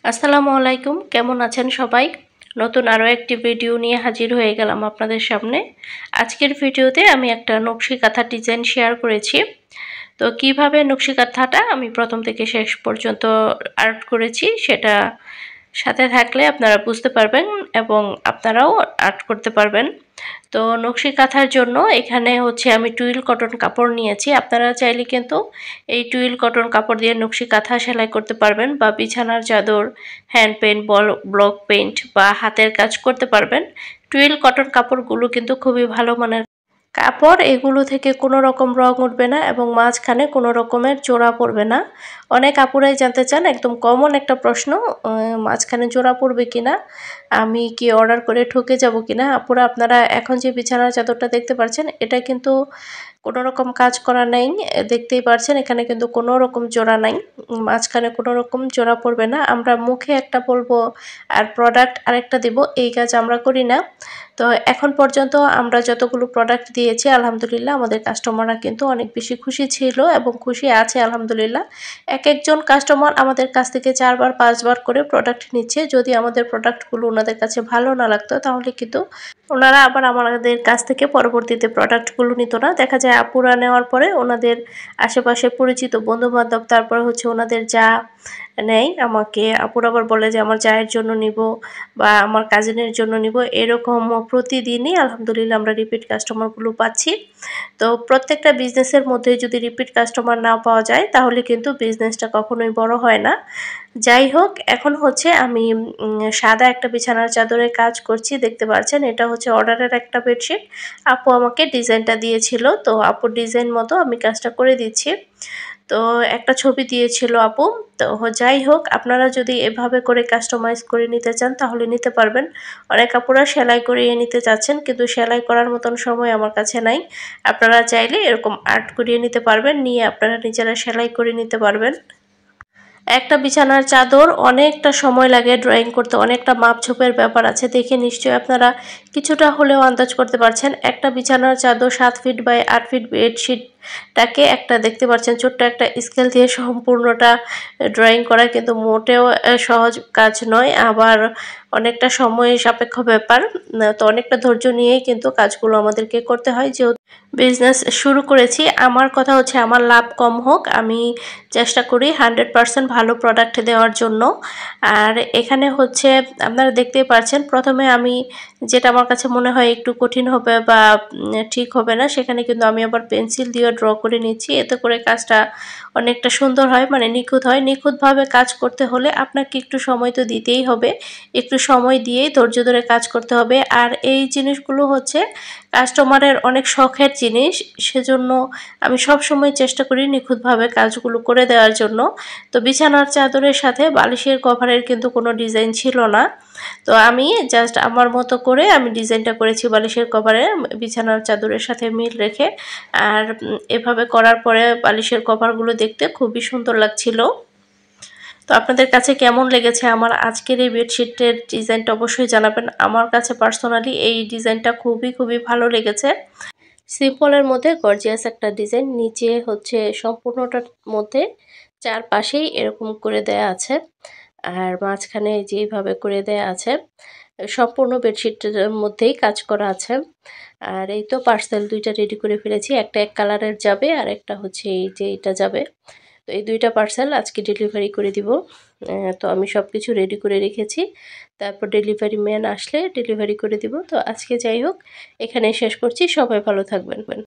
আসসালামু আলাইকুম, কেমন আছেন সবাই? নতুন আরও একটি ভিডিও নিয়ে হাজির হয়ে গেলাম আপনাদের সামনে। আজকের ভিডিওতে আমি একটা নকশি কাঁথা ডিজাইন শেয়ার করেছি। তো কিভাবে নকশি কাঁথাটা আমি প্রথম থেকে শেষ পর্যন্ত আর্ট করেছি সেটা সাথে থাকলে আপনারা বুঝতে পারবেন এবং আপনারাও আর্ট করতে পারবেন। তো নকশি কাঁথার জন্য এখানে আমি টুইল কটন কাপড় নিয়েছি। আপনারা চাইলে কিন্তু এই টুইল কটন কাপড় দিয়ে নকশি কাঁথা সেলাই করতে পারবেন বা বিছানার চাদর, হ্যান্ড পেইন্ট, ব্লক পেইন্ট বা হাতের কাজ করতে পারবেন। টুইল কটন কাপড়গুলো কিন্তু খুবই ভালো মানের কাপড়, এগুলো থেকে কোনো রকম রং উঠবে না এবং মাঝখানে কোনো রকমের জোড়া পড়বে না। অনেক আপুরাই জানতে চান, একদম কমন একটা প্রশ্ন, মাঝখানে জোড়া পড়বে কিনা, আমি কি অর্ডার করে ঠকে যাব কিনা। আপুরা, আপনারা এখন যে বিছানার চাদরটা দেখতে পাচ্ছেন এটা কিন্তু কোনো রকম কাজ করা নাই, দেখতেই পাচ্ছেন এখানে কিন্তু কোনো রকম জোড়া নাই, মাঝখানে কোনো রকম জোড়া পড়বে না। আমরা মুখে একটা বলবো আর প্রোডাক্ট আরেকটা দেব, এই কাজ আমরা করি না। তো এখন পর্যন্ত আমরা যতগুলো প্রোডাক্ট দিয়েছি আলহামদুলিল্লাহ আমাদের কাস্টমাররা কিন্তু অনেক বেশি খুশি ছিল এবং খুশি আছে আলহামদুলিল্লাহ। এক একজন কাস্টমার আমাদের কাছ থেকে 4বার 5বার করে প্রোডাক্ট নিচ্ছে। যদি আমাদের প্রোডাক্টগুলো ওনাদের কাছে ভালো না লাগতো তাহলে কিন্তু ওনারা আবার আমাদের কাছ থেকে পরবর্তীতে প্রোডাক্টগুলো নিত না। দেখা যায় আপুরা নেওয়ার পরে ওনাদের আশেপাশে পরিচিত বন্ধুবান্ধব, তারপরে ওনাদের যা নেয় আমাকে, আপুরা আবার বলে যে আমার জায়ের জন্য নিব বা আমার কাজিনের জন্য নিব, এরকম প্রতিদিনই আলহামদুলিল্লাহ আমরা রিপিট কাস্টমারগুলো পাচ্ছি। তো প্রত্যেকটা বিজনেসের মধ্যে যদি রিপিট কাস্টমার না পাওয়া যায় তাহলে কিন্তু বিজনেসটা কখনোই বড় হয় না। যাই হোক, এখন আমি সাদা একটা বিছানার চাদরের কাজ করছি, দেখতে পাচ্ছেন এটা অর্ডারের একটা বেডশিট। আপু আমাকে ডিজাইনটা দিয়েছিল, তো আপুর ডিজাইন মতো আমি কাজটা করে দিচ্ছি। তো একটা ছবি দিয়েছিল আপু। তো যাই হোক, আপনারা যদি এভাবে করে কাস্টমাইজ করে নিতে চান তাহলে নিতে পারবেন। অনেক আপুরা সেলাই করিয়ে নিতে চাচ্ছেন, কিন্তু সেলাই করার মতন সময় আমার কাছে নাই। আপনারা চাইলে এরকম আর্ট করিয়ে নিতে পারবেন, নিয়ে আপনারা নিজেরা সেলাই করে নিতে পারবেন। একটা বিছানার চাদর অনেকটা সময় লাগে ড্রয়িং করতে, অনেকটা মাপঝোপের ব্যাপার আছে, দেখে নিশ্চয়ই আপনারা কিছুটা হলেও আন্দাজ করতে পারছেন। একটা বিছানার চাদর 7 ফিট বাই 8 ফিট বেডশিটটাকে একটা দেখতে পাচ্ছেন ছোট্ট একটা স্কেল দিয়ে সম্পূর্ণটা ড্রয়িং করা কিন্তু মোটেও সহজ কাজ নয়, আবার অনেকটা সময় সাপেক্ষ ব্যাপার। তো অনেকটা ধৈর্য নিয়েই কিন্তু কাজগুলো আমাদেরকে করতে হয়। যেহেতু বিজনেস শুরু করেছি, আমার কথা আমার লাভ কম হোক, আমি চেষ্টা করি 100% ভালো প্রোডাক্ট দেওয়ার জন্য। আর এখানে আপনারা দেখতেই পাচ্ছেন, প্রথমে আমি যেটা আমার কাছে মনে হয় একটু কঠিন হবে বা ঠিক হবে না, সেখানে কিন্তু আমি আবার পেন্সিল দিয়ে ড্র করে নিচ্ছি। এতে করে কাজটা অনেকটা সুন্দর হয়, মানে নিখুঁত হয়। নিখুঁতভাবে কাজ করতে হলে আপনাকে একটু সময় তো দিতেই হবে, একটু সময় দিয়েই ধৈর্য ধরে কাজ করতে হবে। আর এই জিনিসগুলো কাস্টমারের অনেক শখের জিনিস, সেজন্য আমি সব সময় চেষ্টা করি নিখুঁতভাবে কাজগুলো করে দেওয়ার জন্য। তো বিছানার চাদরের সাথে বালিশের কভারের কিন্তু কোনো ডিজাইন ছিল না, তো আমি জাস্ট আমার মতো করে আমি ডিজাইনটা করেছি বালিশের কভারে বিছানার চাদরের সাথে মিল রেখে। আর এভাবে করার পরে বালিশের কভারগুলো দেখতে খুবই সুন্দর লাগছিল। তো আপনাদের কাছে কেমন লেগেছে আমার আজকের এই বেডশিটের ডিজাইনটা অবশ্যই জানাবেন। আমার কাছে পার্সোনালি এই ডিজাইনটা খুবই ভালো লেগেছে। সিম্পলের মধ্যে গর্জিয়াস একটা ডিজাইন, নিচে সম্পূর্ণটার মধ্যে চারপাশেই এরকম করে দেয়া আছে, আর মাঝখানে যেইভাবে করে দেয়া আছে সম্পূর্ণ বেডশিটের মধ্যেই কাজ করা আছে। আর এই তো পার্সেল দুইটা রেডি করে ফেলেছি, একটা এক কালারের যাবে আর একটা এই যে এটা যাবে। তো এই দুইটা পার্সেল আজকে ডেলিভারি করে দিব। তো আমি সব কিছু রেডি করে রেখেছি, তারপর ডেলিভারি ম্যান আসলে ডেলিভারি করে দিব। তো আজকে যাই হোক, এখানে শেষ করছি। সবাই ভালো থাকবেন।